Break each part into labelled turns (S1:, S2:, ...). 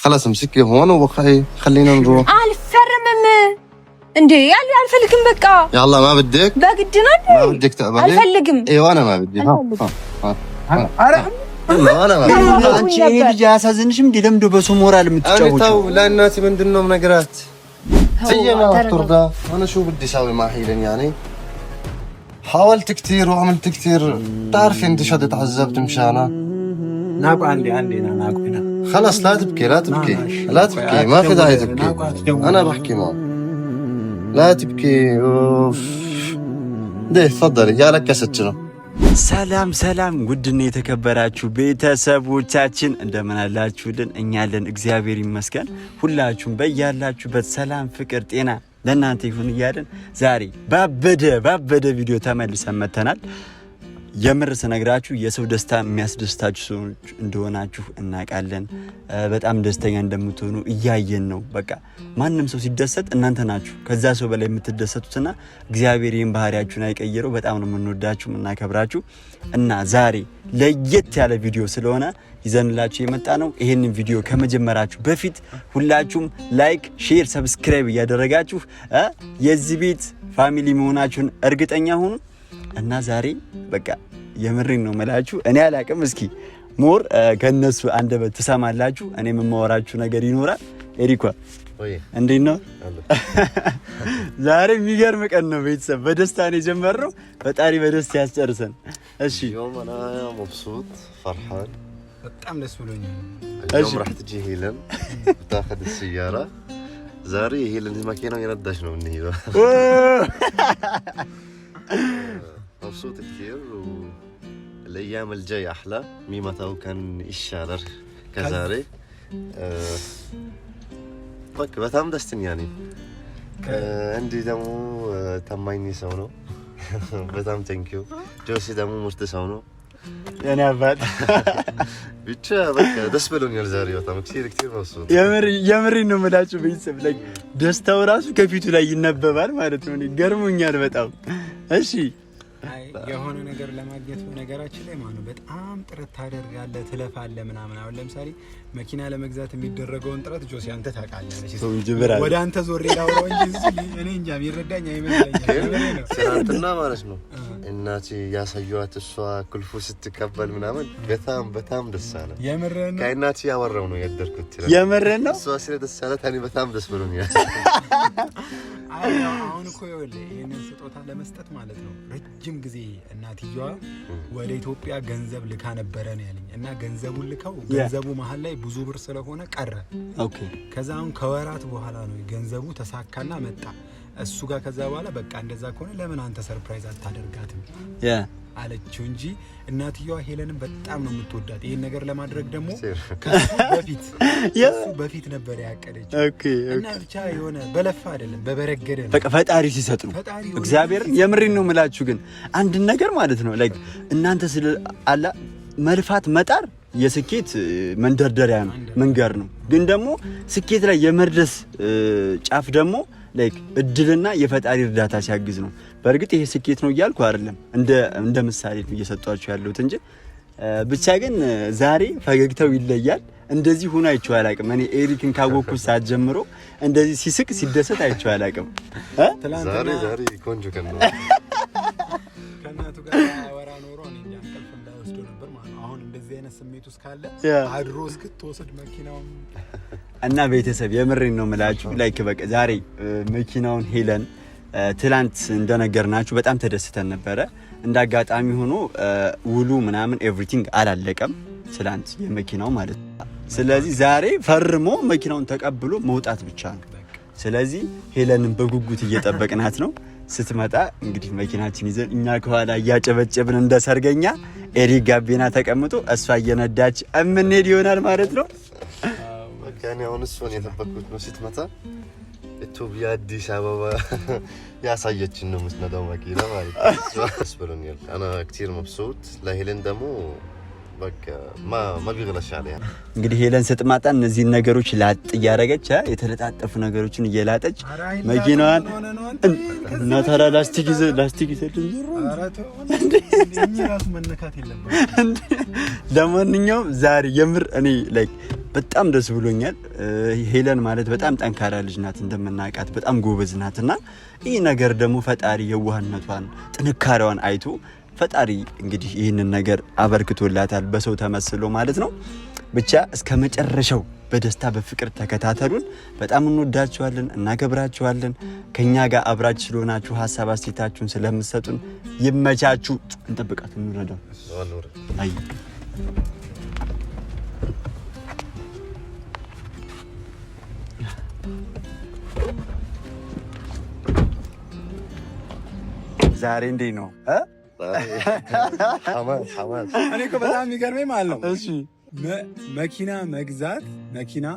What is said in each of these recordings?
S1: خلاص امسكي هون وخلي خلينا نروح.
S2: الفرمم እንዴ ያለ አልፈልግም በቃ
S1: يلا ما بدك
S2: በግድና
S1: ما بدك تقبلي
S2: አልፈልግም
S1: ايوه انا ما بدي
S3: አረ
S1: انا ما بدي
S3: አንቺ ይሄ ልጅ አያሳዝንሽም? እንዴ ለምዶ በሱ ሞራል የምትጫወቺው?
S1: انا تو لاناتي ምንድነው ነገራት سيما ترضى انا شو بدي اسوي مع حيلن يعني حاولت كثير وعملت كثير تعرفي انت شو تعذبت مشانها
S3: ናቁ አንዴ ናቁ
S1: خلاص لا تبكي لا تبكي لا تبكي ما في داعي تبكي انا بحكي معك لا تبكي اوف ده تفضلي يا لك كسچنو
S4: ሰላም ውድና የተከበራችሁ ቤተሰቦቻችን እንደምን አላችሁልን? እኛ አለን እግዚአብሔር ይመስገን። ሁላችሁም በያላችሁበት ሰላም፣ ፍቅር፣ ጤና ለእናንተ ይሁን እያልን ዛሬ ባበደ ቪዲዮ ተመልሰን መተናል። የምር ስነግራችሁ የሰው ደስታ የሚያስደስታችሁ ሰዎች እንደሆናችሁ እናውቃለን። በጣም ደስተኛ እንደምትሆኑ እያየን ነው። በቃ ማንም ሰው ሲደሰት እናንተ ናችሁ ከዛ ሰው በላይ የምትደሰቱትና እግዚአብሔር ይህን ባህሪያችሁን አይቀይረው። በጣም ነው የምንወዳችሁ የምናከብራችሁ እና ዛሬ ለየት ያለ ቪዲዮ ስለሆነ ይዘንላችሁ የመጣ ነው። ይሄንን ቪዲዮ ከመጀመራችሁ በፊት ሁላችሁም ላይክ፣ ሼር፣ ሰብስክራይብ እያደረጋችሁ የዚህ ቤት ፋሚሊ መሆናችሁን እርግጠኛ ሁኑ። እና ዛሬ በቃ የምሬን ነው መላችሁ። እኔ አላቅም፣ እስኪ ሞር ከነሱ አንደበት ትሰማላችሁ። እኔ የማወራችሁ ነገር ይኖራል። ኤሪኳ እንዴት ነው? ዛሬ የሚገርም ቀን ነው ቤተሰብ። በደስታ ነው የጀመርነው። ፈጣሪ በደስታ ያስጨርሰን። እሺ
S1: اليوم انا مبسوط فرحان
S3: በጣም ደስ ብሎኛል።
S1: اليوم راح تجي هيلن وتاخذ السياره زاري هيلن الماكينه يردش ነው እንሂደው مبسوط كثير والايام الجايه احلى ميمتاو كان يشالر كزاري بك በጣም ደስተኛ ነኝ። እንዲህ ደግሞ ታማኝ ሰው ነው። በጣም ቴንኪው። ጆሲ ደግሞ ምርጥ ሰው ነው።
S4: የኔ አባት
S1: ብቻ በቃ ደስ ብሎኛል ዛሬ በጣም ክቲር መብሱጥ።
S4: የምሬን ነው የምላችሁ ቤተሰብ። ላይ ደስታው ራሱ ከፊቱ ላይ ይነበባል ማለት ነው። ገርሞኛል በጣም። እሺ
S3: የሆነ ነገር ለማግኘት በነገራችን ላይ ማለት ነው በጣም ጥረት ታደርጋለህ፣ ትለፋለህ ምናምን። አሁን ለምሳሌ መኪና ለመግዛት የሚደረገውን ጥረት ጆሲ አንተ ታውቃለህ። ወደ አንተ ዞሬ ላውራው እንጂ እኔ እንጃ ቢረዳኝ አይመስለኝም።
S1: ትናንትና ማለት ነው እናቴ ያሳየኋት እሷ ኩልፉ ስትቀበል ምናምን በጣም ደስ አለ።
S3: የምርህን ነው?
S1: ከእናቴ ያወራው ነው ያደርኩት።
S4: የምርህን ነው?
S1: እሷ ስለ ደስ አላት እኔ በጣም ደስ ብሎኛል።
S3: አሁን እኮ ይኸውልህ ይሄንን ስጦታ ለመስጠት ማለት ነው ረጅም ጊዜ እናትየዋ ወደ ኢትዮጵያ ገንዘብ ልካ ነበረ ነው ያለኝ። እና ገንዘቡን ልካው ገንዘቡ መሀል ላይ ብዙ ብር ስለሆነ ቀረ።
S4: ኦኬ።
S3: ከዛ አሁን ከወራት በኋላ ነው ገንዘቡ ተሳካና መጣ እሱ ጋር። ከዛ በኋላ በቃ እንደዛ ከሆነ ለምን አንተ ሰርፕራይዝ አታደርጋትም አለችው እንጂ እናትየዋ ሄለንን በጣም ነው የምትወዳት። ይሄን ነገር ለማድረግ ደግሞ ከሱ በፊት ነበር ያቀደችው።
S4: ኦኬ።
S3: እና ብቻ የሆነ በለፋ አይደለም በበረገደ ነው።
S4: በቃ ፈጣሪ ሲሰጥ ነው እግዚአብሔር። የምሬን ነው የምላችሁ። ግን አንድ ነገር ማለት ነው ላይክ እናንተ ስለ አላ መልፋት መጣር የስኬት መንደርደሪያ ነው፣ መንገር ነው። ግን ደግሞ ስኬት ላይ የመድረስ ጫፍ ደግሞ ላይክ እድልና የፈጣሪ እርዳታ ሲያግዝ ነው። በእርግጥ ይሄ ስኬት ነው እያልኩ አይደለም፣ እንደ ምሳሌ ነው እየሰጧችሁ ያለሁት እንጂ ብቻ ግን ዛሬ ፈገግታው ይለያል። እንደዚህ ሆኖ አይቼው አላውቅም። እኔ ኤሪክን ካወቅኩት ሰዓት ጀምሮ እንደዚህ ሲስቅ ሲደሰት አይቼው አላውቅም።
S1: ዛሬ ቆንጆ ቀን ነው።
S3: ከእናቱ ጋር አወራ ኖሮ እኔ እንቅልፍ እንዳይወስደው ነበር ማለት ነው። አሁን እንደዚህ አይነት ስሜት ውስጥ ካለ አድሮ እስክትወስድ መኪናውን
S4: እና ቤተሰብ የምሬን ነው የምላችሁ። ላይክ በቃ ዛሬ መኪናውን ሄለን ትላንት እንደነገርናችሁ በጣም ተደስተን ነበረ። እንዳጋጣሚ ሆኖ ውሉ ምናምን ኤቭሪቲንግ አላለቀም ትላንት የመኪናው ማለት ነው። ስለዚህ ዛሬ ፈርሞ መኪናውን ተቀብሎ መውጣት ብቻ ነው። ስለዚህ ሄለንን በጉጉት እየጠበቅናት ነው። ስትመጣ እንግዲህ መኪናችን ይዘን እኛ ከኋላ እያጨበጨብን እንደ ሰርገኛ ኤሪክ ጋቢና ተቀምጦ እሷ እየነዳች እምንሄድ ይሆናል ማለት ነው።
S1: يعني አሁን እሱን የጠበቅኩት ነው። ስትመጣ ኢትዮጵያ አዲስ አበባ ያሳየችን ነው የምትነዳው መኪና ማለት ነው። ደስ ብሎኛል። انا كثير مبسوط ለሄለን ደግሞ በቃ ما بيغلش عليها
S4: እንግዲህ ሄለን ስትማጣ እነዚህ ነገሮች ላጥ ያረጋች የተለጣጠፉ ነገሮችን እየላጠች መኪናዋን እና ታራ ላስቲክ ይዘልን
S3: ራሱ መነካት የለበትም።
S4: ለማንኛውም ዛሬ የምር እኔ ላይክ በጣም ደስ ብሎኛል። ሄለን ማለት በጣም ጠንካራ ልጅ ናት እንደምናውቃት በጣም ጎበዝ ናትና ይሄ ነገር ደግሞ ፈጣሪ የዋህነቷን ጥንካሬዋን አይቶ ፈጣሪ እንግዲህ ይህንን ነገር አበርክቶላታል በሰው ተመስሎ ማለት ነው። ብቻ እስከ መጨረሻው በደስታ በፍቅር ተከታተሉን። በጣም እንወዳችኋለን፣ እናከብራችኋለን። ከኛ ጋር አብራችሁ ስለሆናችሁ ሐሳብ አስተያየታችሁን ስለምትሰጡን ይመቻችሁ። እንጠብቃት እንረዳው። አይ ዛሬ እንዴት ነው
S1: حماس
S3: እኔ እኮ በጣም የሚገርመኝ ማለት ነው እሺ መኪና መግዛት መኪና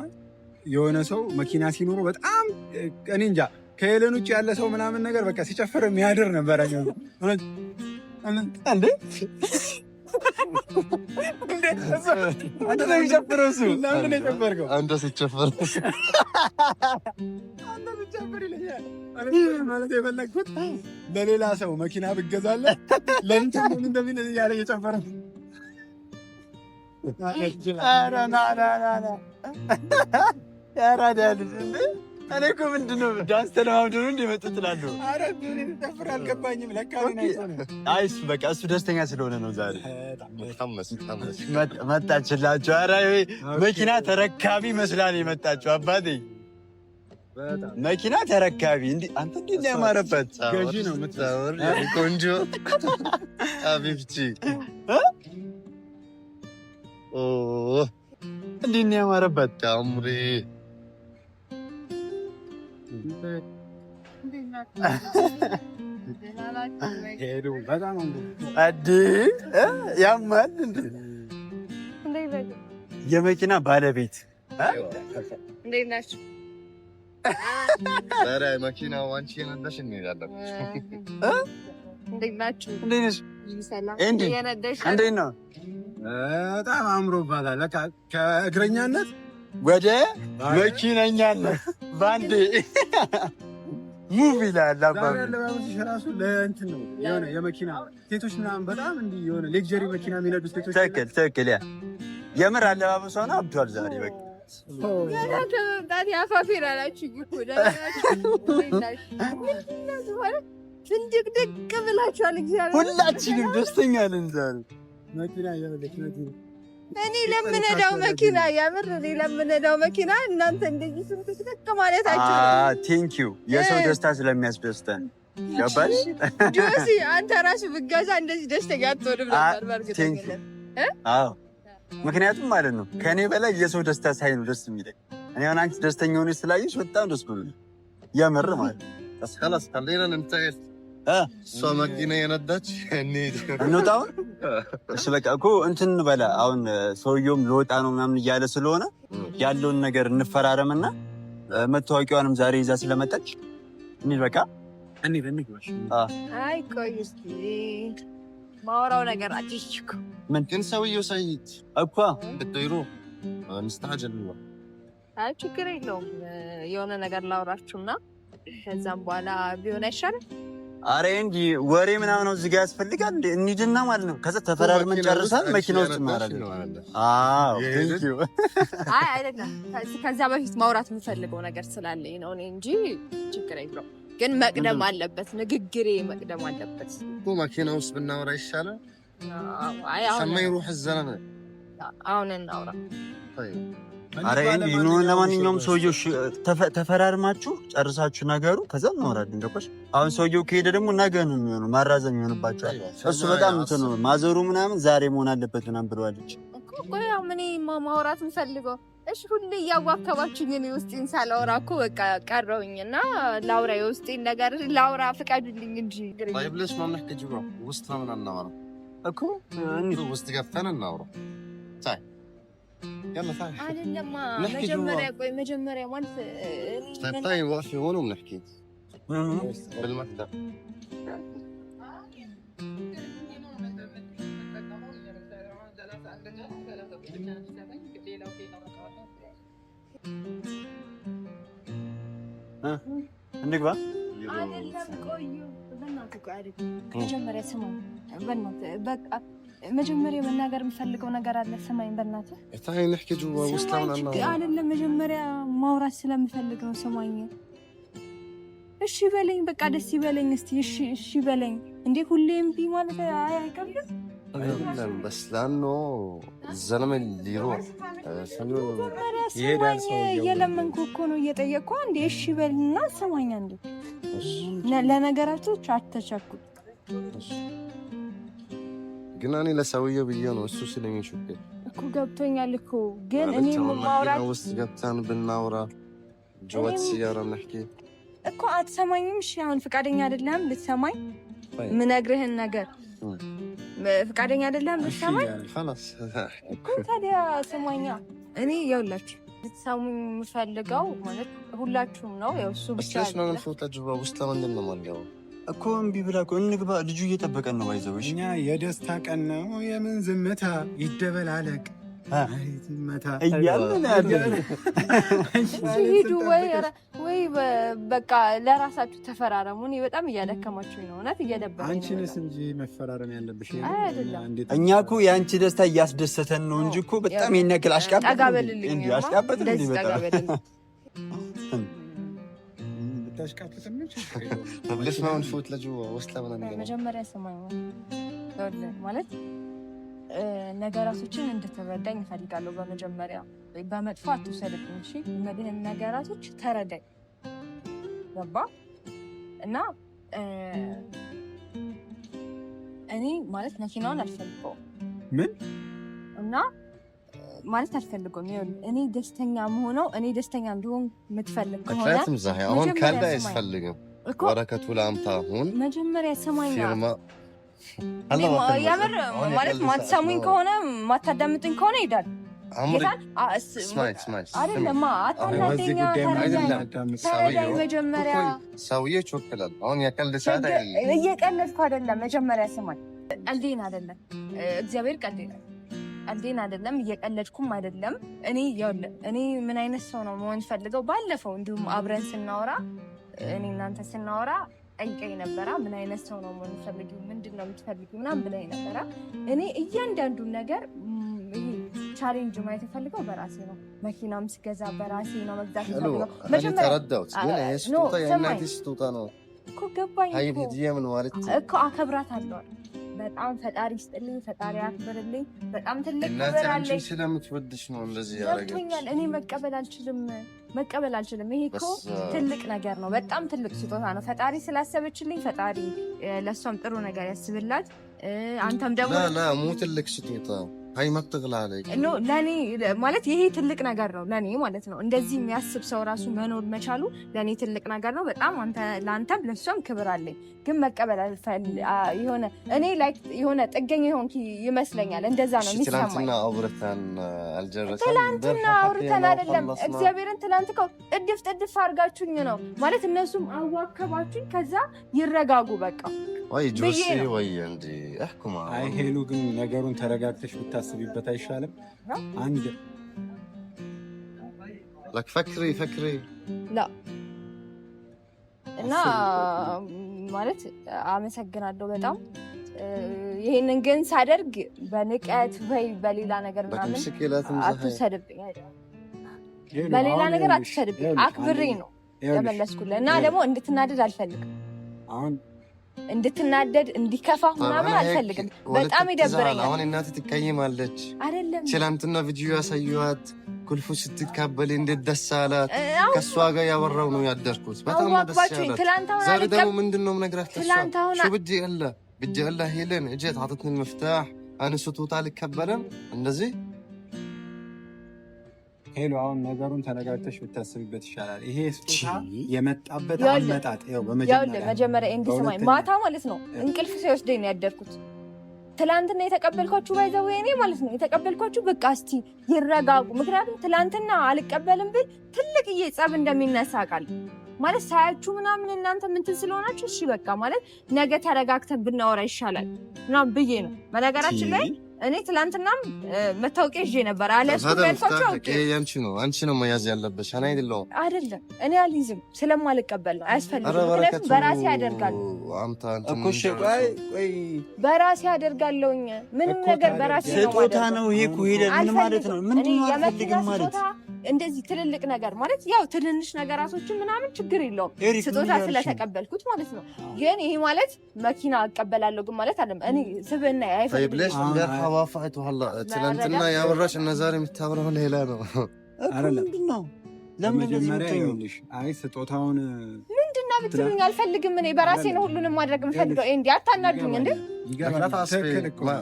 S3: የሆነ ሰው መኪና ሲኖሩ በጣም እኔ እንጃ ከሄለን ውጭ ያለ ሰው ምናምን ነገር በቃ ሲጨፍር የሚያድር ነበር እንዴ አንተ ነው የሚጨፍረው እሱ ለምን ነው የጨፈርከው
S1: አንተ ሲጨፍር
S3: ይለኛል ማለት የፈለግኩት ለሌላ ሰው መኪና ብገዛለህ ለእንትን ምን እንደምን ያለ እየጨፈረ ኧረ ና
S4: እኔ እኮ ምንድን ነው ዳንስ ተለማምዶ ነው እንደመጡት እላለሁ።
S3: ኧረ ምን እንደጨፈረ አልገባኝም። ለካ
S4: አይስ በቃ እሱ ደስተኛ ስለሆነ ነው ዛሬ
S1: ተሐመስ
S4: መጣችላችሁ። ኧረ መኪና ተረካቢ መስላል የመጣችሁ አባቴ መኪና ተረካቢ እንዴ አንተ እንዴ ነው ያማረበት
S3: ገዢ ነው የምትዛወር
S1: ቆንጆ አቢብቺ ኦ
S4: እንዴ ነው ያማረበት
S1: ታምሪ
S3: ሄዱ በጣም
S4: አዲ ያማል እንዴ የመኪና ባለቤት
S2: እንዴት ናችሁ?
S1: ዛሬ መኪና ዋንቺ የነዳሽ እንሄዳለን።
S2: እንዴት ናችሁ?
S4: እንዴት ነሽ?
S2: ሰላም
S4: እንዴት ነው?
S3: በጣም አምሮባታል። ለካ ከእግረኛነት
S4: ወደ መኪነኛነት ባንዴ ሙቭ ይላል አባባ።
S3: ለባብሽ ራሱ ለእንትን ነው የሆነ የመኪና ሴቶች ምናምን በጣም እንዲህ የሆነ ሌክዠሪ መኪና የሚነዱ ሴቶች
S4: ትክክል ያ የምር አለባበሷ ነው አብዷል ዛሬ በቃ
S2: ዳት ያፋፊራ ናችሁ እኮ ፍንድቅድቅ ብላችኋል። እግዚአብሔር
S4: ሁላችንም ደስተኛ ነን ዛሬ
S3: መኪና የመለች መኪና
S2: እኔ ለምነዳው መኪና የምር እኔ ለምነዳው መኪና እናንተ እንደዚህ ፍንድቅድቅ ማለታችሁ
S4: ቴንክ ዩ የሰው ደስታ ስለሚያስደስተን ገባሽ
S2: ጆሲ አንተ ራሱ ብትገዛ እንደዚህ ደስተኛ አትሆንም ነበር በርግጠኝነት
S4: አዎ ምክንያቱም ማለት ነው ከኔ በላይ የሰው ደስታ ሳይ ነው ደስ የሚለኝ። እኔ አሁን አንቺ ደስተኛ ሆነሽ ስላየሽ በጣም ደስ ብሎኛል የምር ማለት ነው።
S1: خلاص خلينا ننتقل እሷ መኪና የነዳች
S4: እንውጣው። እሺ በቃ እኮ እንትን በላ አሁን ሰውየውም ለወጣ ነው ምናምን እያለ ስለሆነ ያለውን ነገር እንፈራረምና መታወቂያዋንም ዛሬ ይዛ ስለመጣች እንሂድ በቃ
S3: እንሂድ።
S2: አይ ቆይ እስኪ ማውራው ነገር አትችኩ
S1: ምን ግን ሰውየው ሰይድ
S4: እኮ
S1: ብትይሩ እንስተዓጀል ነው።
S2: አይ ችግር የለውም የሆነ ነገር ላውራችሁና ከዛም በኋላ ቢሆን አይሻልም?
S4: አሬ እንጂ ወሬ ምናምን ነው እዚህ ጋር ያስፈልጋል እንዴ? እንሂድና ማለት ነው። ከዛ ተፈራርመን ጨርሰን መኪና ውስጥ እናወራለን። አዎ ቴንክ ዩ።
S2: አይ አይደለም ከዛ በፊት ማውራት የምፈልገው ነገር ስላለኝ ነው እኔ እንጂ ችግር የለውም። ግን መቅደም አለበት፣ ንግግሬ መቅደም አለበት።
S1: መኪና ውስጥ ብናወራ ይሻላል።
S2: አይ አሁን
S1: ሰማይ ሩህ ዘላለ
S2: አሁን እናውራ።
S4: አሬ እንዴ ነው ለማንኛውም ሰውየው ተፈራርማችሁ ጨርሳችሁ ነገሩ ከዛ እናወራለን። ገባሽ? አሁን ሰውየው ከሄደ ደግሞ ነገ ነው የሚሆነው፣ ማራዘም ይሆንባችኋል። እሱ በጣም እንትን ነው ማዘሩ ምናምን ዛሬ መሆን አለበት ምናምን ብለዋለች
S2: እኮ። ያው ምን ማውራት የምፈልገው እሺ፣ ሁሌ እያዋከባችሁኝ እኔ ውስጤን ሳላወራ እኮ በቃ ቀረሁኝና ላውራ፣ የውስጤን ነገር ላውራ ፍቃዱልኝ እንጂ።
S1: طيب ليش ما بنحكي جوا وسط ما نناورا
S4: እኮ
S1: እንዴ ውስጥ ገብተን እናውራ። ታይ يلا ታይ
S2: አይደለማ መጀመሪያ ማለት
S1: ታይ ዋፊ ሆኖ بنحكي بالمكتب
S4: እንግባ
S2: አይደለም ቆዩ በእናትህ ቆይ አይደለም መጀመሪያ ስማኝ በእናትህ በቃ መጀመሪያ መናገር የምፈልገው ነገር አለ ስማኝ በእናትህ
S1: እታይ ነህኪ ጅዋ ውስጥ ለምን
S2: አይደለም መጀመሪያ ማውራት ስለምፈልግ ነው ስማኝ እሺ በለኝ በቃ ደስ ይበለኝ እስቲ እሺ በለኝ እንዴ ሁሌም ቢ ማለት አይቀርም
S1: አይደለም በስ ላኖ ዘለመ ሊሮ
S3: ይሄዳል ሰው
S2: የለመንኩ እኮ ነው እየጠየቅኩ አንዴ እሺ በልና ስማኝ አንዴ ለነገራቶች አትቸኩል
S1: ግን እኔ ለሰውዬው ብዬ ነው እሱ ስለሚሽከል
S2: እኮ ገብቶኛል እኮ ግን እኔ ማውራት
S1: ውስጥ ገብተን ብናወራ ጆት ሲያራ ነህኪ
S2: እኮ አትሰማኝም እሺ አሁን ፍቃደኛ አይደለም ልትሰማኝ ምነግርህን ነገር ፍቃደኛ አይደለም ልትሰማኝ
S1: خلاص
S2: እኮ ታዲያ ስማኛ እኔ ይኸውላችሁ ልትሰሙኝ የምፈልገው ማለት ሁላችሁም ነው ያው እሱ ብቻ
S1: ነው ነው ተጅባ ውስጥ ለምን ነው ማለት
S4: እኮ እምቢ ብላ እኮ እንግባ ልጁ እየጠበቀን ነው ባይዘውሽ
S3: እኛ የደስታ ቀን ነው የምን ዝምታ ይደበላለቅ
S4: መታ እያልን አይደል
S2: ሂዱ ወይ በቃ ለራሳችሁ ተፈራረሙ እኔ በጣም እያደከማችሁኝ ነው እውነት እየደበረኝ
S3: አንቺንስ እንጂ መፈራረም ያለብሽ
S4: እኛ እኮ የአንቺ ደስታ እያስደሰተን ነው እንጂ እኮ በጣም የነክል አሽቃበጥ እንዴ አሽቃበጥ እንዴ በጣም
S3: ታሽቃበጥም እንጂ
S1: ተብለሽ ነው እንፉት ለጅዋ ውስጥ ለምን ነው
S2: መጀመሪያ ሰማኝ ማለት ነገራቶችን እንድትረዳኝ እፈልጋለሁ በመጀመሪያ በመጥፎ አትውሰድብኝ እሺ እነዚህን ነገራቶች ተረዳኝ ገባ እና እኔ ማለት መኪናውን አልፈልገውም
S3: ምን
S2: እና ማለት አልፈልገውም እኔ ደስተኛ መሆነው እኔ ደስተኛ እንደሆን የምትፈልግ ከሆነ
S1: አትላትም ዛሬ አሁን ካለ አይፈልግም በረከቱ ላምታ አሁን
S2: መጀመሪያ ሰማኛ
S1: ፊርማ
S2: ያምር ማለት ማትሰሙኝ ከሆነ ማታዳምጡኝ ከሆነ ይሄዳል አይደለም አታዳምጠኛ ተረዳኝ መጀመሪያ
S1: ሰውዬ ቾክላል አሁን ያቀልድ ሰዓት አይደለም
S2: እየቀለድኩ አይደለም መጀመሪያ ስማኝ ቀልዴን አይደለም እግዚአብሔር ቀልዴን አይደለም እየቀለድኩም አይደለም እኔ ምን አይነት ሰው ነው መሆን ፈልገው ባለፈው እንዲሁም አብረን ስናወራ እኔ እናንተ ስናወራ ጠይቀኝ ነበራ ምን አይነት ሰው ነው መሆን ፈልጊው ምንድነው የምትፈልጊው ምናምን ብለኝ ነበራ እኔ እያንዳንዱን ነገር ይሄ ቻሌንጅ ማየት ፈልገው በራሴ ነው መኪናም ስገዛ በራሴ ነው መግዛት ፈልገው
S1: መጀመሪያ ተረዳሁት ግን የስጦታ የእናቴ ስጦታ ነው
S2: እኮ ገባኝ
S1: አይ ዲዲየ ምን ማለት
S2: እኮ አከብራታለሁ በጣም ፈጣሪ ይስጥልኝ ፈጣሪ ያክብርልኝ በጣም ትልቅ ክብር አለኝ
S1: እናቴ ስለምትወድሽ ነው እንደዚህ ያደረገች
S2: እኔ መቀበል አልችልም ይሄ እኮ ትልቅ ነገር ነው በጣም ትልቅ ስጦታ ነው ፈጣሪ ስላሰበችልኝ ፈጣሪ ለሷም ጥሩ ነገር ያስብላት አንተም ደግሞ
S1: ላ ሙ ትልቅ ስጦታ አይ መጥግላለች
S2: ለኔ ማለት ይሄ ትልቅ ነገር ነው ለኔ ማለት ነው እንደዚህ የሚያስብ ሰው ራሱ መኖር መቻሉ ለኔ ትልቅ ነገር ነው በጣም ለአንተም ለሷም ክብር አለኝ ግን መቀበል የሆነ እኔ ላይክ የሆነ ጥገኛ ሆንክ ይመስለኛል እንደዛ ነው የሚሰማኝ
S1: ትላንትና አውርተን አልጀረሰም
S2: ትላንትና አውርተን አይደለም እግዚአብሔርን ትላንት ጥድፍ አድርጋችሁኝ ነው ማለት እነሱም አዋከባችሁኝ ከዛ ይረጋጉ በቃ
S1: ወይ ጆሲ ወይ እንዴ አህኩማ
S3: አይ ሄሉ ግን ነገሩን ተረጋግተሽ ብታስቢበት አይሻልም አንድ
S1: لك فكري
S2: لا እና ማለት አመሰግናለሁ በጣም ይሄንን ግን ሳደርግ በንቀት ወይ በሌላ ነገር ምናምን አትሰድብኝ በሌላ ነገር አትሰድብኝ አክብሬ ነው የመለስኩልህ እና ደግሞ እንድትናደድ አልፈልግም
S3: አሁን
S2: እንድትናደድ እንዲከፋ ምናምን አልፈልግም በጣም ይደብረኛል
S1: አሁን እናት ትቀይማለች
S2: አይደለም
S1: ትላንትና ቪዲዮ ያሳዩት ኩልፉ ስትካበል እንዴት ደስ አላት ከሷ ጋር ያወራው ነው ያደርኩት በጣም ደስ አላት ዛሬ ደግሞ ምንድነው ነግራት ለሷ بدي اقول لها هيلين اجيت عطتني المفتاح انا ስትወጣ ልከበለም እንደዚህ
S3: ሄሎ አሁን ነገሩን ተነጋግተሽ ብታስቢበት ይሻላል ይሄ ስጦታ የመጣበት አመጣጥ ያው
S2: በመጀመሪያ እንድስማኝ ማታ ማለት ነው እንቅልፍ ሳይወስደኝ ነው ያደርኩት ትላንትና የተቀበልኳችሁ ባይዘው እኔ ማለት ነው የተቀበልኳችሁ በቃ እስቲ ይረጋጉ ምክንያቱም ትላንትና አልቀበልም ብል ትልቅ ጸብ እንደሚነሳ ቃል ማለት ሳያችሁ ምናምን እናንተ ምንትን ስለሆናችሁ እሺ በቃ ማለት ነገ ተረጋግተን ብናወራ ይሻላል ምናምን ብዬ ነው በነገራችን ላይ እኔ ትላንትናም መታወቂያ ይዤ ነበር አለስኩልኳቸው።
S1: ያንቺ ነው አንቺ ነው መያዝ ያለብሽ እኔ አይደለም።
S2: እኔ አልይዝም ስለማልቀበል ነው። አያስፈልግም። ምክንያቱም በራሴ ያደርጋለሁ
S4: እኮ ቆይ
S2: በራሴ ያደርጋለሁኝ። ምንም ነገር በራሴ ነው።
S4: ስጦታ ነው ይሄ እኮ ሄደ ምን ማለት ነው? ምንድን ነው አልፈልግም ማለት?
S2: እንደዚህ ትልልቅ ነገር ማለት ያው ትንንሽ ነገራቶችን ምናምን ችግር የለውም ስጦታ ስለተቀበልኩት ማለት ነው። ግን ይሄ ማለት መኪና አቀበላለሁ ግን ማለት አይደለም። እኔ ስብዕና አይፈልግም።
S1: ليش مرحبا فايت والله تلنتنا يا وراش النزاري متابره ሌላ ነው
S4: ምንድነው? ለምን እንደዚህ
S3: አይ ስጦታውን
S2: ምንድነው ብትሉኝ አልፈልግም። እኔ በራሴ ነው ሁሉንም ማድረግ የምፈልገው። እንዴ አታናዱኝ እንዴ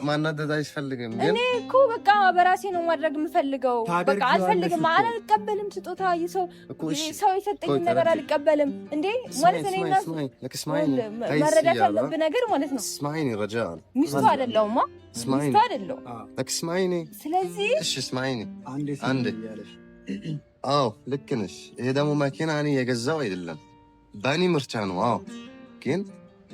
S1: ማናደድ አይፈልግም።
S2: እኔ እኮ በቃ በራሴ ነው ማድረግ የምፈልገው። በቃ አልፈልግም። አልቀበልም ስጦታ ሰው የሰጠኝ ነገር አልቀበልም። እንዴ ማለት እኔ እና መረዳት ያለብህ ነገር ማለት ነው።
S1: اسمعيني رجاء
S2: ሚስቱ አይደለሁማ ሚስቱ አይደለሁ።
S1: اسمعيني
S2: ስለዚህ
S1: እሺ اسمعيني አንዴ አዎ ልክ ነሽ። ይሄ ደግሞ መኪና እኔ የገዛው አይደለም በእኔ ምርጫ ነው። አዎ ግን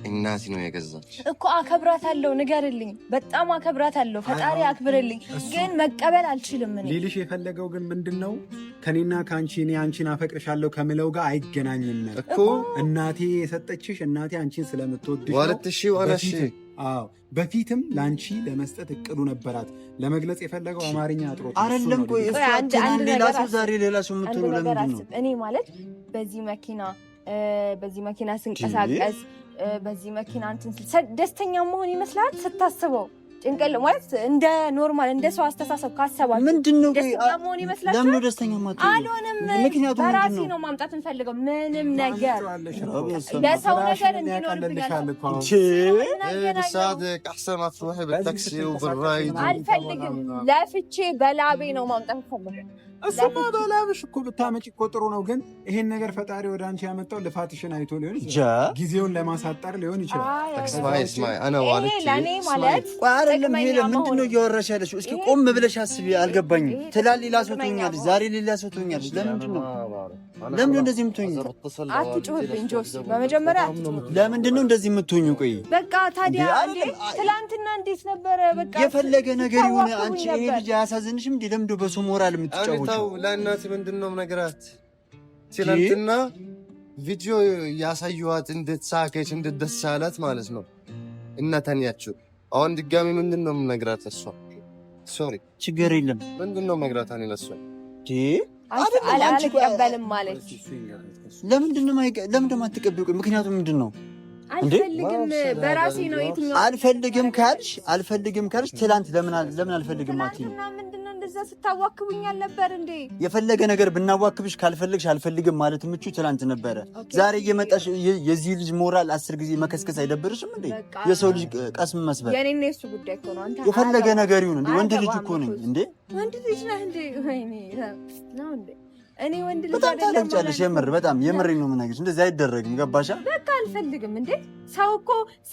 S1: እናቴ ነው የገዛች
S2: እኮ። አከብራታለሁ፣ ንገርልኝ። በጣም አከብራታለሁ። ፈጣሪ አክብርልኝ። ግን መቀበል አልችልም። እኔ
S3: ሊልሽ የፈለገው ግን ምንድነው ከኔና ካንቺ እኔ አንቺን አፈቅርሻለሁ ከሚለው ጋር አይገናኝም እኮ። እናቴ የሰጠችሽ እናቴ አንቺን ስለምትወድሽ
S1: ወለትሽ ወራሽ
S3: አዎ በፊትም ላንቺ ለመስጠት እቅዱ ነበራት። ለመግለጽ የፈለገው አማርኛ አጥሮት
S4: አይደለም። ቆይ እሱ አንተ ሌላ ሰው ዛሬ ሌላ ሰው የምትሆነው ለምንድን ነው?
S2: እኔ ማለት በዚህ መኪና ስንቀሳቀስ በዚህ መኪና እንትን ደስተኛ መሆን ይመስላል ስታስበው? ጭንቀል ማለት እንደ ኖርማል እንደ ሰው አስተሳሰብ ካሰባችሁ
S4: ምንድነው
S2: ደስተኛ መሆን ይመስላል?
S4: ለምን ደስተኛ ማለት
S2: አልሆነም። በራሴ ነው ማምጣት እንፈልገው ምንም ነገር ለሰው ነገር እንዲኖርብኛል
S1: بساعدك احسن ما تروحي بالتاكسي وبالرايد
S2: አልፈልግም። ለፍቼ በላቤ ነው ማምጣት እንፈልገው።
S3: እሱማ በላብሽ እኮ ብታመጪ እኮ ጥሩ ነው። ግን ይሄን ነገር ፈጣሪ ወደ አንቺ ያመጣው ልፋትሽን አይቶ ሊሆን ይችላል፣ ጊዜውን ለማሳጠር ሊሆን ይችላል።
S1: اسمعي انا والدتي
S2: ለኔ ማለት
S4: አይደለም። ሄለ ምንድነው እያወራሽ ያለሽው? እስኪ ቆም ብለሽ አስቢ። አልገባኝም። ትላል ሌላ ሰው ትሆኛለሽ፣ ዛሬ ሌላ ሰው ትሆኛለሽ። ለምንድነው እንደዚህ የምትሆኚው?
S2: አትጮህብኝ ጆሲ። በመጀመሪያ
S4: ለምንድነው እንደዚህ የምትሆኚው? ቆይ
S2: በቃ ታዲያ እንዴ ትላንትና እንዴት ነበረ? በቃ
S4: የፈለገ ነገር ይሁን አንቺ ይሄ ልጅ አያሳዝንሽም እንዴ? ለምንድነው በሰው ሞራል የምትጫወቺው?
S1: ለእናት ምንድነው ነገራት? ትላንትና ቪዲዮ ያሳዩዋት እንድትሳከች እንድትደሳላት ማለት ነው እናታኛችሁ። አሁን ድጋሚ ምንድነው ነገራት? እሷ ሶሪ
S4: ችግር የለም
S1: ምንድነው ነገራት? እኔ ለሷ
S2: አልቀበልም ማለት
S4: ለምንድነው አትቀበልኩ? ምክንያቱም ምንድነው
S2: አልፈልግም በራሴ ነው። የትኛው
S4: አልፈልግም ካልሽ ትላንት ለምን አልፈልግም አትይም?
S2: ምንድነው እንደዛ ስታዋክቡኝ አልነበር እንዴ?
S4: የፈለገ ነገር ብናዋክብሽ ካልፈልግሽ አልፈልግም ማለት የምችው ትላንት ነበረ። ዛሬ እየመጣሽ የዚህ ልጅ ሞራል 10 ጊዜ መከስከስ አይደብርሽም እንዴ? የሰው ልጅ ቀስም መስበር
S2: የኔና የሱ ጉዳይ እኮ ነው። አንተ
S4: የፈለገ ነገር ይሁን እንዴ ወንድ ልጅ እኮ ነኝ እንዴ?
S2: ወንድ ልጅ ነህ እንዴ? ወይኔ ነው እንዴ? እኔ ወንድ ልጅ
S4: በጣም ታለቅጫለሽ። በጣም የምሬን ነው የምነግርሽ። እንደዚህ አይደረግም። ገባሻ?
S2: በቃ አልፈልግም እንዴ።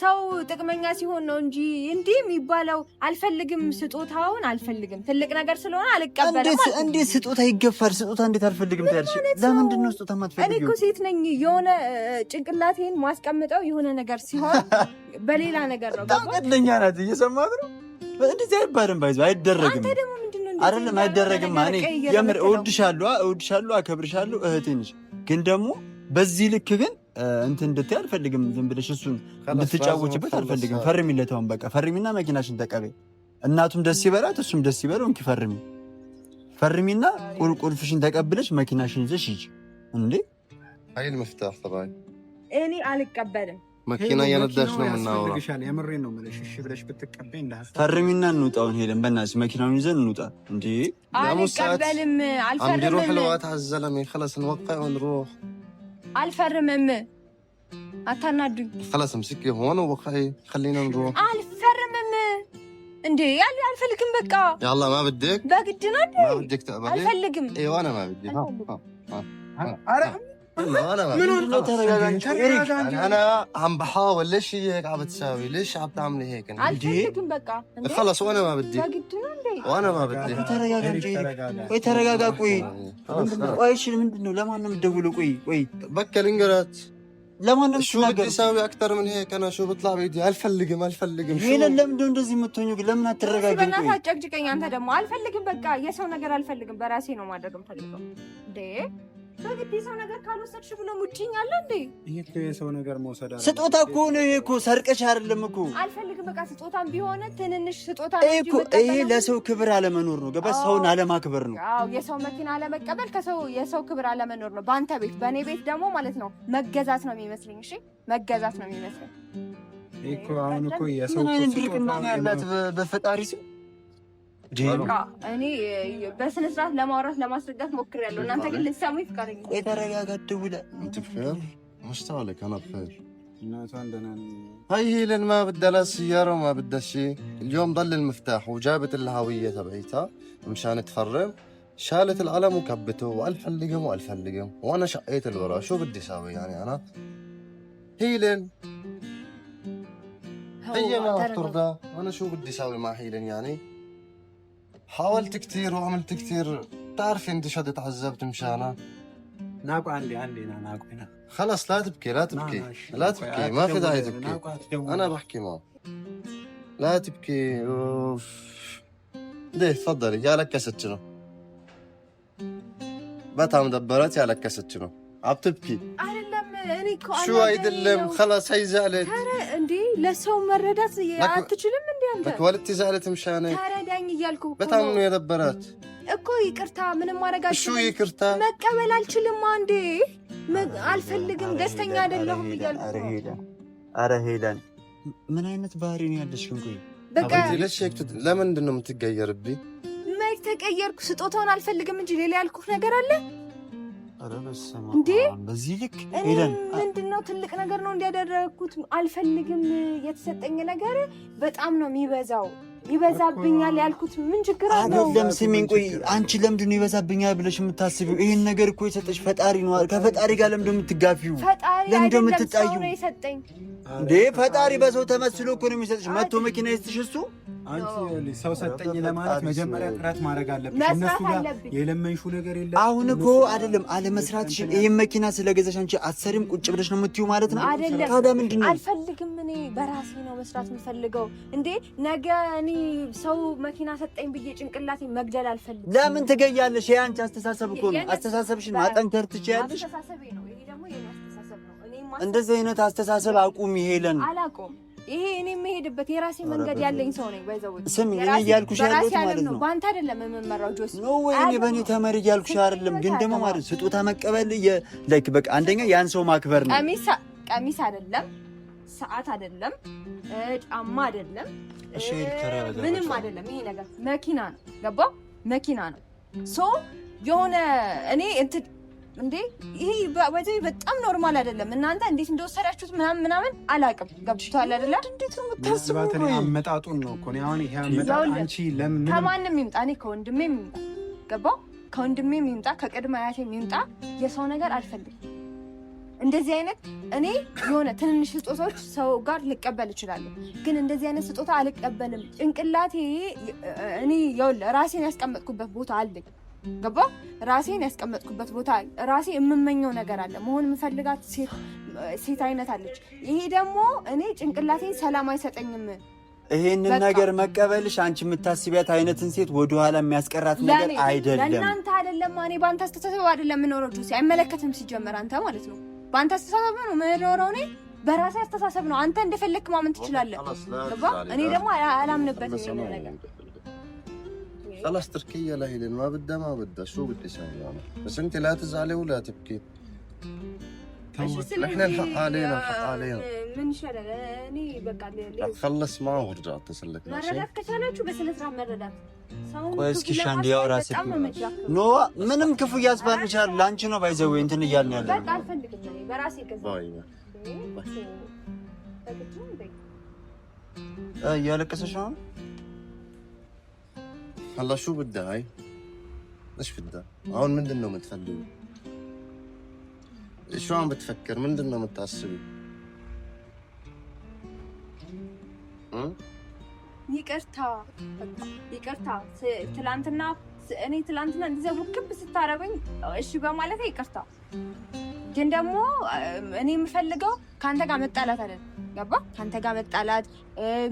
S2: ሰው ጥቅመኛ ሲሆን ነው እንጂ እንዴ የሚባለው። አልፈልግም፣ ስጦታውን አልፈልግም። ትልቅ ነገር ስለሆነ አልቀበልም።
S4: እንዴት ስጦታ ይገፋል? ስጦታ እንዴት አልፈልግም ታያለሽ? ለምንድን ነው ስጦታ የማትፈልጊው?
S2: እኔ እኮ ሴት ነኝ። የሆነ ጭንቅላቴን ማስቀምጠው የሆነ ነገር ሲሆን በሌላ ነገር ነው።
S4: በጣም ቀድለኛ ናት። እየሰማት ነው። እንደዚህ አይባልም። ባይዞ አይደረግም።
S2: አንተ ደግሞ
S4: አይደለም አይደረግም። እኔ የምር እወድሻለሁ፣ አከብርሻለሁ፣ እህቴ ነሽ። ግን ደግሞ በዚህ ልክ ግን እንትን እንድትይ አልፈልግም። ዝም ብለሽ እሱን እንድትጫወችበት አልፈልግም። ፈርሚለት። አሁን በቃ ፈርሚና መኪናሽን ተቀበይ። እናቱም ደስ ይበላት፣ እሱም ደስ ይበለው። እንኪ ፈርሚና ቁልፍሽን ተቀብለሽ መኪናሽን ይዘሽ ሂጂ። እንዴ
S1: አይል መፍታህ ተባይ
S2: እኔ አልቀበልም።
S1: መኪና እየነዳሽ ነው የምናወራው።
S3: የምሬን ነው የምልሽ። እሺ ብለሽ ብትቀበይ እንዳትፈራ።
S4: ፈርሚና እንውጣውን ሄደን በእናትሽ መኪናውን ይዘን እንውጣ። እንዴ
S2: አልቀበልም።
S1: عم بيروح الوقت على الزلمه خلص نوقع ونروح
S2: አልፈርምም። አታናዱኝ።
S1: خلص امسكي هون ووقعي خلينا نروح።
S2: አልፈርምም እንዴ አልፈልግም። በቃ
S1: يلا ما بدك
S2: በግድ ነው እንዴ?
S1: ما بدك تقبلي؟
S2: አልፈልግም።
S1: ايوه انا ما بدي انا عم بحاول. ليش هيك عم بتساوي؟ ليش عم تعملي هيك؟ خلص وانا ما بدي وانا ما بدي.
S4: ترى قوي. ايش ምንድነው? ለማን ነው የምትደውለው? ቆይ
S1: በከል እንገራት
S4: ለማን ነው
S1: شو بدي اسوي اكثر من هيك انا شو بطلع بايدي አልፈልግም
S4: ሄለን ለምንድነው እንደዚህ የምትሆኚው ግን ለምን አትረጋጊም
S2: በእናትህ አጨቅጭቀኝ አንተ ደግሞ አልፈልግም በቃ የሰው ነገር አልፈልግም በራሴ ነው ማድረግ የምፈልገው እንዴ በግድ የሰው ነገር ካልወሰድሽ ብሎ ሙጭኝ አለ እንዴ
S3: ይሄ የሰው ነገር መውሰድ አይደለም
S4: ስጦታ እኮ ነው ይሄ እኮ ሰርቀሽ አይደለም እኮ
S2: አልፈልግም በቃ ስጦታም ቢሆን ትንንሽ ስጦታ
S4: ነው እኮ ይሄ ለሰው ክብር አለመኖር ነው ገባሽ ሰውን አለማክበር ነው
S2: አዎ የሰው መኪና አለመቀበል ከሰው የሰው ክብር አለመኖር ነው በአንተ ቤት በእኔ ቤት ደግሞ ማለት ነው መገዛት ነው የሚመስለኝ እሺ መገዛት ነው የሚመስለኝ
S3: እኮ አሁን እኮ የሰው
S4: ድርቅና ያላት በፈጣሪ ሲል
S2: እኔ በስነ ስርዓት ለማውራት ለማስረዳት ሞክሬያለሁ እናንተ ግን ልትሰሙኝ ፍቃደኛ
S4: የተረጋጋ ደውለ
S1: تفهم مشتغلك انا بخير
S3: እናቷን ደህና ነኝ
S1: هاي هيلن ما بدها لا سياره وما بدها شيء اليوم ضل المفتاح وجابت الهويه تبعيتها مشان تفرم شالت القلم وكبته والف حلقم والف حلقم وانا شقيت الورا شو بدي اسوي يعني انا هيلن هي ما ترضى وانا شو بدي اسوي مع هيلن يعني حاولت كثير وعملت كثير بتعرفي انت شو تعذبت مشانها
S3: ناقو عندي ناقو
S1: خلص لا تبكي لا تبكي لا تبكي ما في داعي تبكي انا بحكي معه لا تبكي اوف ليه تفضلي يا لك كاسة شنو بتها مدبرات يا لك كاسة شنو عم تبكي شو አይደለም خلاص هي زعلت
S2: ترى እንዴ ለሰው መረዳት አትችልም እንዴ አንተ
S1: لك ولدتي زعلت مشانك
S2: ተረዳኝ እያልኩ
S1: በጣም ነው የደበራት
S2: እኮ ይቅርታ ምንም ማረጋችሁ
S1: እሺ ይቅርታ
S2: መቀበል አልችልም አንዴ አልፈልግም ደስተኛ አይደለሁም እያልኩ
S4: አረ ሄለን ምን አይነት ባህሪ ነው ያለሽ እንዴ
S2: በቃ
S1: ለሽ ለምንድን ነው የምትቀየርብኝ
S2: ማይክ ተቀየርኩ ስጦታውን አልፈልግም እንጂ ሌላ ያልኩህ ነገር አለ
S4: አረ በሰማ
S2: እንዴ
S4: በዚህ ልክ ሄለን
S2: ምንድነው ትልቅ ነገር ነው እንዲያደረኩት አልፈልግም የተሰጠኝ ነገር በጣም ነው የሚበዛው ይበዛብኛል ያልኩት ምን ችግር አለው
S4: አይደለም ስሚኝ ቆይ አንቺ ለምንድን ነው ይበዛብኛል ብለሽ የምታስቢው ይሄን ነገር እኮ የሰጠሽ ፈጣሪ ነው ከፈጣሪ ጋር ለምንድን ነው የምትጋፊው ለምንድን ነው የምትጣዩ እንዴ ፈጣሪ በሰው ተመስሎ እኮ ነው የሚሰጥሽ መቶ መኪና ይስጥሽ እሱ
S3: አንቺ ሰው ሰጠኝ ለማለት መጀመሪያ ጥራት ማድረግ አለብሽ እነሱ ጋር የለመንሽው ነገር የለም
S4: አሁን እኮ አይደለም አለ መስራትሽ ይሄን መኪና ስለገዛሽ አንቺ አሰሪም ቁጭ ብለሽ ነው የምትዩ ማለት ነው ታዲያ ምንድነው
S2: አልፈልግም እኔ በራሴ ነው መስራት የምፈልገው እንዴ ነገ እኔ ሰው መኪና ሰጠኝ ብዬ ጭንቅላቴ መግደል አልፈልግም
S4: ለምን ትገያለሽ ይሄ አንቺ አስተሳሰብ እኮ ነው አስተሳሰብሽን ማጠንከር ትችያለሽ
S2: አስተሳሰቤ ነው ይሄ ደግሞ የኔ አስተሳሰብ ነው እኔ
S4: እንደዚህ አይነት አስተሳሰብ አቁም ይሄለን
S2: አላቆም ይሄ እኔ የምሄድበት የራሴ መንገድ ያለኝ ሰው ነኝ ባይዘው
S4: ስም እኔ እያልኩሽ ያለሁት ማለት ነው
S2: ባንተ አይደለም የምመራው ጆስ
S4: ነው ወይ እኔ በእኔ ተመሪ እያልኩሽ አይደለም ግን ደግሞ ማለት ስጦታ መቀበል ላይክ በቃ አንደኛ ያን ሰው ማክበር ነው
S2: ቀሚስ አይደለም ሰዓት አይደለም ጫማ አይደለም
S4: እሺ ይከራል
S2: ምንም አይደለም ይሄ ነገር መኪና ነው ገባው መኪና ነው ሶ የሆነ እኔ እንዴ ይሄ በጣም ኖርማል አይደለም እናንተ እንዴት እንደወሰዳችሁት ምናምን አላውቅም ገብቷል አይደለ እንዴት ነው የምታስቡት
S3: ነው አመጣጡን ነው እኮ ነው አሁን ይሄ አመጣጥ አንቺ ለምን
S2: ከማንም ይምጣ እኔ ከወንድሜም ይምጣ ገባው ከወንድሜም ይምጣ ከቅድመ አያቴም ይምጣ የሰው ነገር አልፈልግም እንደዚህ አይነት እኔ የሆነ ትንንሽ ስጦታዎች ሰው ጋር ልቀበል እችላለሁ ግን እንደዚህ አይነት ስጦታ አልቀበልም ጭንቅላቴ እኔ ራሴን ያስቀመጥኩበት ቦታ አለኝ ገባ ራሴን ያስቀመጥኩበት ቦታ ራሴ የምመኘው ነገር አለ መሆን የምፈልጋት ሴት አይነት አለች ይሄ ደግሞ እኔ ጭንቅላቴን ሰላም አይሰጠኝም
S4: ይሄንን ነገር መቀበልሽ አንቺ የምታስቢያት አይነትን ሴት ወደ ኋላ የሚያስቀራት ነገር አይደለም
S2: ለእናንተ አይደለም እኔ ባንተ አስተሳሰብ አይደለም የምኖረው ጁሲ አይመለከትም ሲጀመር አንተ ማለት ነው ባንተ አስተሳሰብ ነው የምኖረው እኔ በራሴ አስተሳሰብ ነው አንተ እንደፈለክ ማመን ትችላለህ ገባ እኔ ደግሞ አላምንበትም ይሄን ነገር
S1: خلاص تركيا لهيلين ما بدها شو بدي اسوي انا بس انت لا تزعلي ولا تبكي احنا الحق علينا
S2: من شلل اني بقى لي
S1: خلص معه ورجع اتصل لك
S2: ماشي مرات كسالችሁ በስነ ስርዓት መረዳት
S4: ቆይ እስኪ ሻንዲ ያወራስ ኖ ምንም ክፉ ያስባል ይችላል ላንቺ ነው ባይዘው እንትን እያልን ያለው
S2: በቃ አልፈልግም እኔ በራሴ ገዛ
S4: እያለቀሰሽ ነው
S1: هلا شو بدها هاي؟ ايش بدها؟ هون من دنو متفلو شو عم بتفكر؟ من دنو متعصبي؟
S2: ይቅርታ ትላንትና እኔ ትላንትና እንደዚህ ውክብ ስታረጉኝ እሺ በማለት ይቅርታ ግን ደግሞ እኔ የምፈልገው ካንተ ጋር መጣላት አይደለም ገባ ካንተ ጋር መጣላት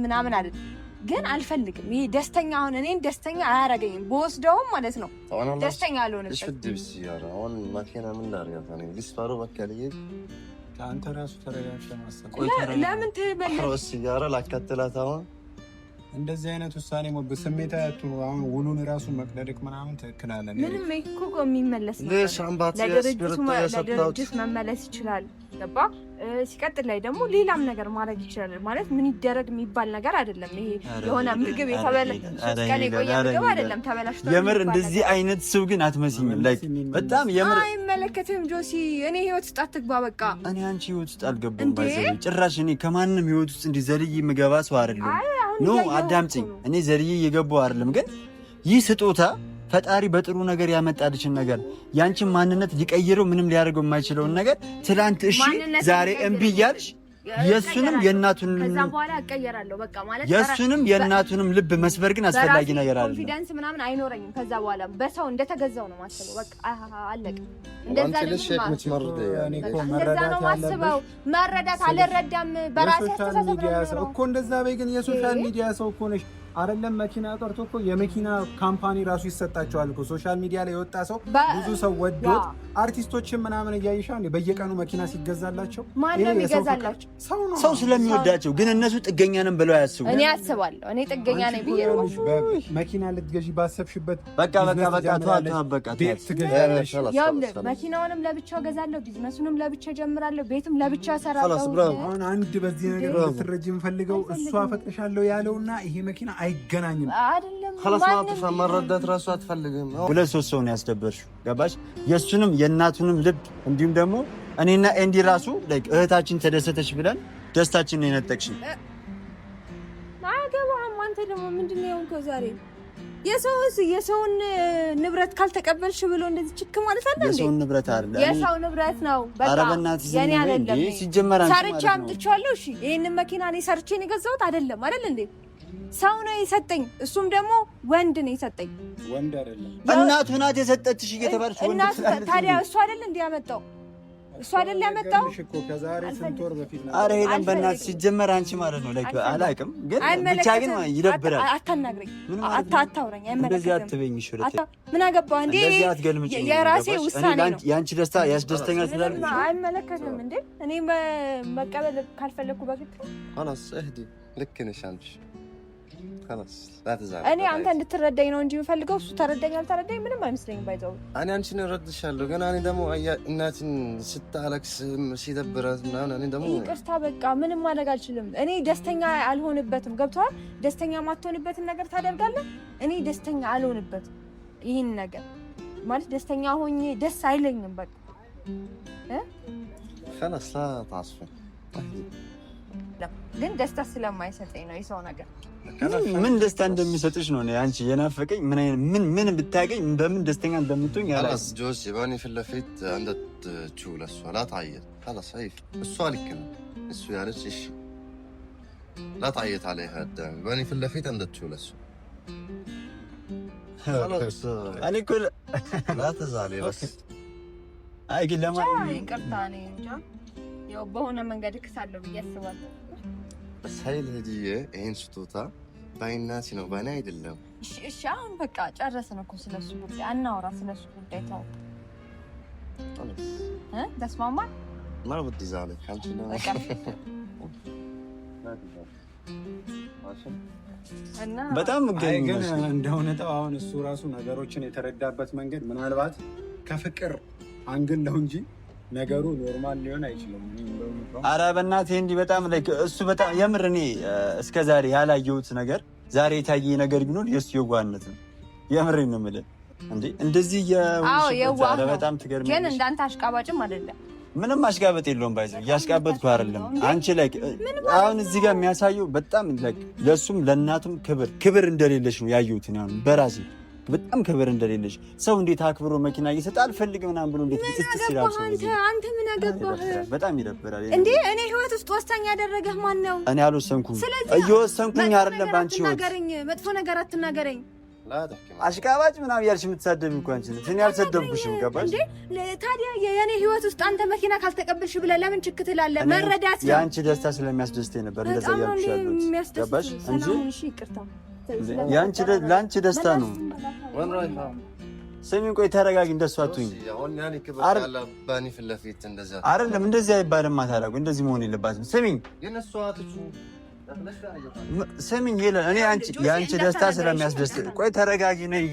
S2: ምናምን አይደለም ግን አልፈልግም ይሄ ደስተኛ አሁን እኔን ደስተኛ አያረገኝም በወስደውም ማለት ነው ደስተኛ አልሆነም
S1: እሺ ፍድብስ ያራ አሁን ማኪና ምን ላርጋታ ነው ሊስፋሩ በከለየ
S3: አንተ ራሱ ተረጋግተህ ማሰብ
S2: ለምን ትበልጥ
S1: ሲጋራ ላከተላት አሁን
S3: እንደዚህ አይነት ውሳኔ በስሜታዊ አትኑ አሁን ውሉን ራሱ መቅደድክ ምናምን ትክክል አለ
S2: ምንም እኮ የሚመለስ ለድርጅት መመለስ ይችላል ገባ ሲቀጥል ላይ ደግሞ ሌላም ነገር ማድረግ ይችላል ማለት ምን ይደረግ የሚባል ነገር አይደለም ይሄ የሆነ ምግብ የተበላሽ ቀን የቆየ ምግብ አይደለም ተበላሽቶ
S4: የምር እንደዚህ አይነት ሰው ግን አትመስኝም ላይክ በጣም የምር
S2: አይመለከትም ጆሲ እኔ ህይወት ውስጥ አትግባ በቃ
S4: እኔ አንቺ ህይወት ውስጥ አልገባም ባይዘው ጭራሽ እኔ ከማንም ህይወት ውስጥ እንዲዘልይ ምገባ ሰው አይደለም ኖ አዳምጪኝ እኔ ዘልዬ የገባው አይደለም ግን ይህ ስጦታ ፈጣሪ በጥሩ ነገር ያመጣልሽን ነገር ያንቺን ማንነት ሊቀይረው ምንም ሊያደርገው የማይችለውን ነገር ትላንት እሺ ዛሬ እምቢ እያልሽ የሱንም የእናቱንም
S2: ከዛ በኋላ አቀየራለሁ በቃ ማለት
S4: የሱንም የእናቱንም ልብ መስበር ግን አስፈላጊ ነገር አይደለም
S2: ኮንፊደንስ ምናምን አይኖረኝም ከዛ በኋላ በሰው እንደተገዛው ነው ማስበው በቃ አለቀ እንደዛ ነው ማስበው መረዳት አልረዳም በራሴ አስተሳሰብ
S3: እኮ እንደዛ በይ ግን የሶሻል ሚዲያ ሰው እኮ ነሽ አይደለም መኪና ቀርቶ እኮ የመኪና ካምፓኒ ራሱ ይሰጣቸዋል እኮ ሶሻል ሚዲያ ላይ የወጣ ሰው ብዙ ሰው ወዶት አርቲስቶችን ምናምን እያይሻል በየቀኑ መኪና ሲገዛላቸው
S2: ማንም ይገዛላቸው
S4: ሰው ስለሚወዳቸው ግን እነሱ ጥገኛ ነን ብለው ያስቡ
S2: እኔ አስባለሁ እኔ ጥገኛ ነኝ ብዬ ነው
S3: መኪና ልትገዢ ባሰብሽበት
S4: በቃ
S3: ቤት ትገዣለሽ
S2: ያው መኪናውንም ለብቻው ገዛለሁ ቢዝነሱንም ለብቻ ጀምራለሁ ቤትም ለብቻ ሰራለሁ
S3: አሁን አንድ በዚህ ነገር ልትረጂ የምፈልገው እሷ ፈቅሻለሁ ያለውና ይሄ መኪና አይገናኝም
S2: አይደለም
S1: خلاص ما መረዳት ራሱ አትፈልግም
S4: ሁለት ሶስት ሰው ነው ያስደበርሽው ገባሽ የሱንም የእናቱንም ልብ እንዲሁም ደግሞ እኔና ኤንዲ ራሱ ላይክ እህታችን ተደሰተች ብለን ደስታችንን የነጠቅሽኝ
S2: ማገባም አንተ ደግሞ ምንድነው የሆንከው ዛሬ የሰውን ንብረት ካልተቀበልሽ ብሎ እንደዚህ ችክ ማለት አለ እንዴ
S4: የሰውን ንብረት አይደለም
S2: የሰው ንብረት ነው በቃ የኔ አይደለም
S4: ሲጀመር
S2: ሰርቼ አምጥቻለሁ እሺ ይሄንን መኪና እኔ ሰርቼ ነው የገዛሁት አይደለም አይደል እንዴ ሰው ነው የሰጠኝ እሱም ደግሞ ወንድ ነው የሰጠኝ
S3: ወንድ አይደለም
S4: እናቱ ናት የሰጠችሽ እየተባለች ወንድ
S2: ስላለ ታዲያ እሱ አይደል እንዴ ያመጣው እሱ አይደል ያመጣው
S3: እኮ ከዛሬ ስንት ወር በፊት ነው
S4: አረ ሄደን በእናትሽ ሲጀመር አንቺ ማለት ነው ላይክ አላውቅም ግን ብቻ ግን ይደብራል
S2: አታናግረኝ አታውራኝ አይመለከትም
S4: እንደዚህ አትበይኝ እሺ
S2: ምን አገባው እንዴ
S4: እንደዚህ አትገልምጪ
S2: የራሴ ውሳኔ ነው
S4: ያንቺ ደስታ ያስደስተኛል ስላል
S2: አይመለከትም እንዴ እኔ መቀበል ካልፈለኩ በፊት
S1: خلاص اهدي ልክ ነሽ አንቺ خلاص لا تزعل
S2: እኔ አንተ እንድትረዳኝ ነው እንጂ የምፈልገው እሱ ተረዳኝ አልተረዳኝ ምንም አይመስለኝም ባይዘው
S1: እኔ አንቺን እረዳሻለሁ ግን እኔ ደግሞ እናትን ስታለቅስ ሲደብራት ምናምን እኔ ደግሞ
S2: ይቅርታ በቃ ምንም ማድረግ አልችልም እኔ ደስተኛ አልሆንበትም ገብቷል ደስተኛ ማትሆንበትን ነገር ታደርጋለህ እኔ ደስተኛ አልሆንበትም ይሄን ነገር ማለት ደስተኛ ሆኜ ደስ አይለኝም በቃ
S1: خلاص لا تعصفي
S2: ግን ደስታ ስለማይሰጠኝ ነው የሰው ነገር
S4: ምን ደስታ እንደሚሰጥሽ ነው አንቺ የናፈቀኝ ምን ብታገኝ በምን ደስተኛ እንደምትሆኝ ያላስ
S1: خلاص جوزي باني في اللفيت عندك تشول لا تعيط خلاص هيك السؤال كده السؤال يالش ايش لا تعيط عليها قدامي باني في اللفيت عندك تشول خلاص
S4: انا كل
S1: لا تزعلي بس
S4: አይ ግን ለማንኛውም
S2: ይቅርታ ነኝ እንጃ ያው በሆነ መንገድ ክሳለሁ ብዬ አስባለሁ
S1: بس هاي الهدية ይሄን ስጦታ ባይናሲ ነው ባና አይደለም
S2: እሺ አሁን በቃ ጨረስን እኮ ስለሱ ጉዳይ አናወራ ስለሱ ጉዳይ ተው ተስማማ
S1: ما بدي زعلك አንቺ ነው
S4: በጣም
S3: ግን እንደሆነው አሁን እሱ ራሱ ነገሮችን የተረዳበት መንገድ ምናልባት ከፍቅር አንግል ነው እንጂ ነገሩ ኖርማል ሊሆን አይችልም።
S4: ኧረ በእናትህ እንዲህ በጣም ላይ እሱ በጣም የምር እኔ እስከዛሬ ያላየሁት ነገር ዛሬ የታየ ነገር ቢኖር የእሱ የዋህነት ነው። የምሬን ነው የምልህ እንዴ እንደዚህ የዋህ በጣም ትገርም
S2: ግን እንዳንተ አሽቃባጭም አይደለም።
S4: ምንም አሽቃበጥ የለውም ባይዘው እያሽቃበጥኩ አይደለም። አንቺ ላይ አሁን እዚህ ጋር የሚያሳየው በጣም ላይ ለሱም ለእናቱም ክብር እንደሌለሽ ነው ያየሁት ነው በራሴ በጣም ክብር እንደሌለሽ ሰው እንዴት አክብሮ መኪና እየሰጠ አልፈልግም ምናምን ብሎ እንዴት ትስስ ይላል።
S2: አንተ ምን አገባህ?
S4: በጣም ይደብራል እንዴ።
S2: እኔ ህይወት ውስጥ ወሳኝ ያደረገህ ማን ነው?
S4: እኔ አልወሰንኩም። እየወሰንኩኝ አይደለም ባንቺ ህይወት።
S2: መጥፎ ነገር አትናገረኝ።
S4: አሽቃባጭ ምናምን ያልሽ የምትሳደብ እንኳን አንቺ እኔ አልሰደብኩሽም። ገባሽ
S2: እንዴ? ታዲያ የኔ ህይወት ውስጥ አንተ መኪና ካልተቀበልሽ ብለህ ለምን ችክ ትላለህ? መረዳት ነው።
S4: የአንቺ ደስታ ስለሚያስደስተኝ ነበር እንደዛ ያልኩሽ ያለሁት። ገባሽ እንጂ
S2: እሺ፣ ይቅርታ።
S4: ለአንቺ ደስታ ነው። ስሚኝ፣ ቆይ ተረጋጊ። እንደሱ አትሁኝ። አይደለም እንደዚህ አይባልም። አታረጉ። እንደዚህ መሆን የለባትም። ስሚኝ ስሚኝ ሄለን፣ እኔ የአንቺ ደስታ ስለሚያስደስት ቆይ ተረጋጊ ነይ